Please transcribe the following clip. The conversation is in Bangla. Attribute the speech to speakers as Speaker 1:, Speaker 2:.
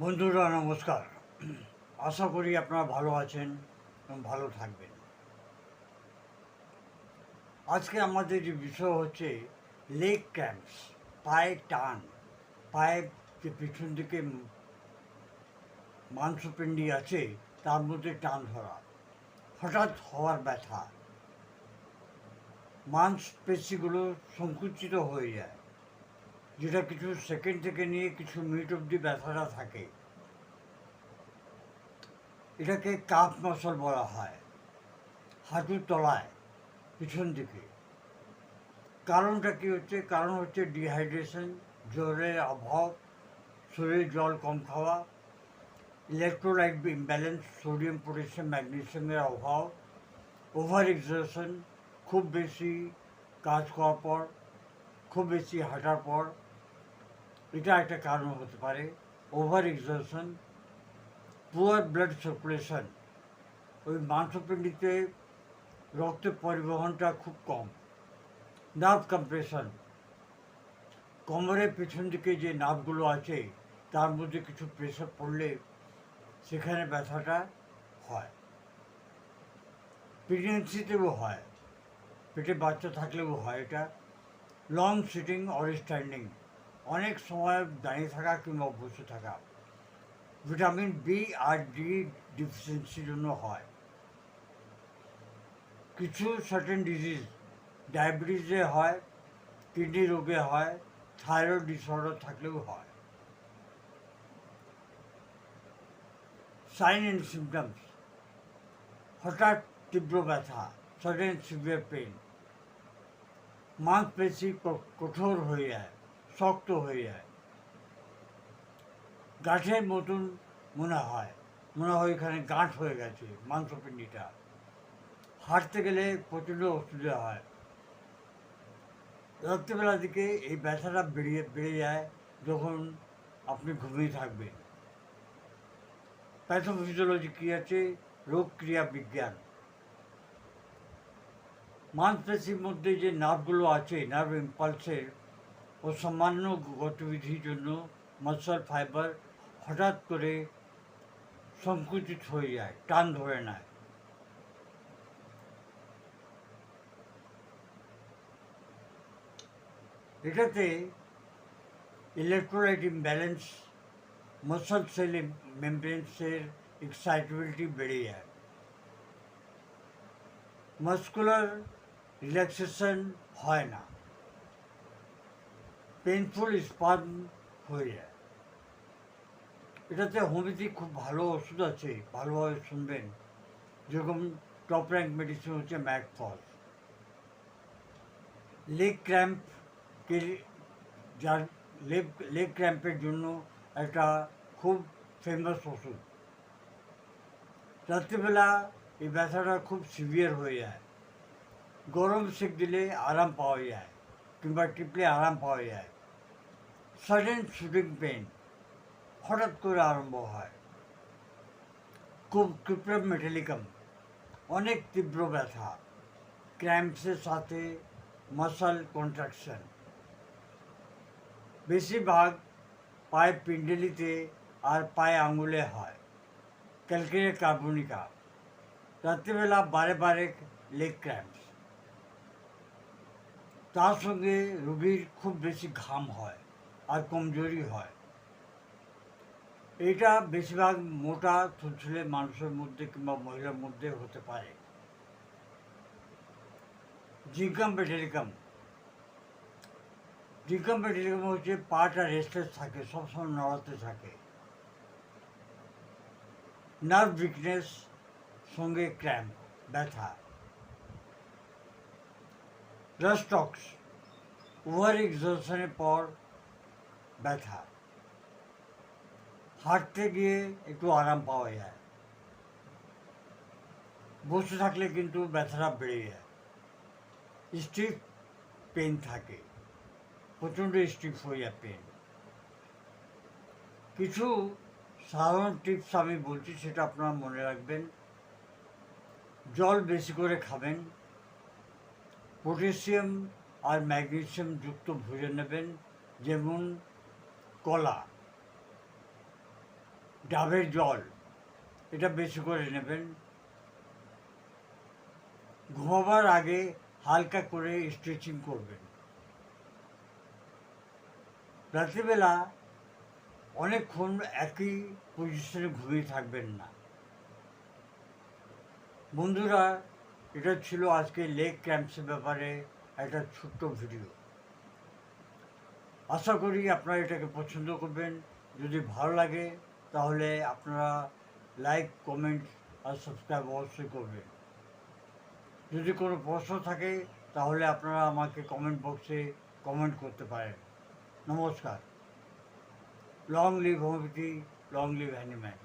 Speaker 1: বন্ধুরা নমস্কার। আশা করি আপনারা ভালো আছেন এবং ভালো থাকবেন। আজকে আমাদের যে বিষয় হচ্ছে লেগ ক্র্যাম্পস, পায়ে টান, পায়ে যে পিছন দিকে মাংসপিণ্ডি আছে তার মধ্যে টান ধরা, হঠাৎ হওয়ার ব্যথা, মাংসপেশিগুলো সংকুচিত হয়ে যায়, যেটা কিছু সেকেন্ড থেকে নিয়ে কিছু মিনিট অবধি ব্যথাটা থাকে। এটাকে কাফ মাসল বলা হয়, হাঁটুর তলায় পিছন দিকে। কারণটা কী হচ্ছে? কারণ হচ্ছে ডিহাইড্রেশন, জলের অভাব, শরীরে জল কম খাওয়া, ইলেকট্রোলাইট ইমব্যালেন্স, সোডিয়াম পটাশিয়াম ম্যাগনেসিয়ামের অভাব, ওভার এক্সারশন, খুব বেশি কাজ করার পর, খুব বেশি হাঁটার পর, এটা একটা কারণ হতে পারে। Over exertion, poor blood circulation, ওই মাংসপিণ্ডিতে রক্তের পরিবহনটা খুব কম, নার্ভ কম্প্রেশন, কোমরের পেছন দিকে যে নার্ভগুলো আছে তার মধ্যে কিছু প্রেশার পড়লে সেখানে ব্যথাটা হয়। প্রেগনেন্সিতেও হয়, পেটে বাচ্চা থাকলেও হয় এটা। লং সিটিং অর স্ট্যান্ডিং, অনেক সময় দাঁড়িয়ে থাকা কিংবা বসে থাকা, ভিটামিন বি আর ডি ডিফিসিয়েন্সির জন্য হয়। কিছু সার্টেন ডিজিজ, ডায়াবেটিসে হয়, কিডনি রোগে হয়, থাইরয়েড ডিসঅর্ডার থাকলেও হয়। সাইন অ্যান্ড সিমটমস: হঠাৎ তীব্র ব্যথা, সাডেন সিভিয়ার পেন, মাংসপেশি কঠোর হয়ে যায়, শক্ত হয়ে যায়, গাঁঠের মতন মনে হয় এখানে গাঁঠ হয়ে গেছে মাংসপিণ্ডিটা। হাঁটতে গেলে প্রচণ্ড অসুবিধা হয়। রাত্রিবেলার দিকে এই ব্যথাটা বেড়ে যায় যখন আপনি ঘুমিয়ে থাকবেন। প্যাথোফিজিওলজি কী আছে? রোগ ক্রিয়া বিজ্ঞান। মাংসপেশির মধ্যে যে নার্ভগুলো আছে, নার্ভ ইম্পালসের অসামান্য গতিবিধির জন্য মাসল ফাইবার হঠাৎ করে সংকুচিত হয়ে যায়, টান ধরে নেয়। এটাতে ইলেকট্রোলাইট ইমব্যালেন্স, মাসল সেল মেমব্রেনসের এক্সাইটেবিলিটি বেড়ে যায়, মাস্কুলার রিল্যাক্সেশন হয় না, পেনফুল স্পাজম হয়ে যায়। এটাতে হোমিওপ্যাথি খুব ভালো ওষুধ আছে, ভালোভাবে শুনবেন। যেরকম টপ র্যাঙ্ক মেডিসিন হচ্ছে ম্যাকফস। লেগ ক্র্যাম্পকে, যার লেগ ক্র্যাম্পের জন্য একটা খুব ফেমাস ওষুধ। রাত্রিবেলা এই ব্যথাটা খুব সিভিয়ার হয়ে যায়, গরম সেঁক দিলে আরাম পাওয়া যায় কিংবা টিপলে আরাম পাওয়া যায়। সাডেন শুটিং পেন, হঠাৎ করে আরম্ভ হয়। খুব ক্রিপ্রাম মেটালিকাম, অনেক তীব্র ব্যথা, ক্র্যাম্পসের সাথে মাসল কন্ট্রাকশন। বেশিরভাগ পায়ে পিণ্ডলিতে আর পায়ে আঙুলে হয়। Calcarea carbonica. রাত্রিবেলা বারে বারে লেগ ক্র্যাম্পস, তার সঙ্গে রোগীর খুব বেশি ঘাম হয় আর কমজোরি হয়। এইটা বেশিরভাগ মোটা থুলথুলে মানুষের মধ্যে কিংবা মহিলার মধ্যে হতে পারে। জিঙ্কাম পেটেলিকাম, জিঙ্কাম পেটেলিকাম হচ্ছে পাটা রেস্টলেস থাকে, সবসময় নড়াতে থাকে। নার্ভ উইকনেস সঙ্গে ক্র্যাম্প, ব্যথা। রাস্টক্স, ওভার এক্সরশনের পর ব্যথা, হাঁটতে গিয়ে একটু আরাম পাওয়া যায়, বসে থাকলে কিন্তু ব্যথাটা বেড়ে যায়। স্টিফ পেন থাকে, প্রচণ্ড স্টিফ হয়ে যায় পেন। কিছু সাধারণ টিপস আমি বলছি, সেটা আপনারা মনে রাখবেন। জল বেশি করে খাবেন, পটাশিয়াম আর ম্যাগনেসিয়াম যুক্ত ভোজন নেবেন, যেমন কলা, ডাবের জল এটা বেশি করে নেবেন। ঘুমাবার আগে হালকা করে স্ট্রেচিং করবেন। রাত্রিবেলা অনেকক্ষণ একই পজিশনে ঘুমিয়ে থাকবেন না। বন্ধুরা, এটা ছিল আজকে লেগ ক্র্যাম্পসের ব্যাপারে একটা ছোট্ট ভিডিও। আশা করি আপনারা এটাকে পছন্দ করবেন। যদি ভালো লাগে তাহলে আপনারা লাইক, কমেন্ট আর সাবস্ক্রাইব অবশ্যই করবেন। যদি কোনো প্রশ্ন থাকে তাহলে আপনারা আমাকে কমেন্ট বক্সে কমেন্ট করতে পারেন। নমস্কার। Long live homeopathy, long live animal.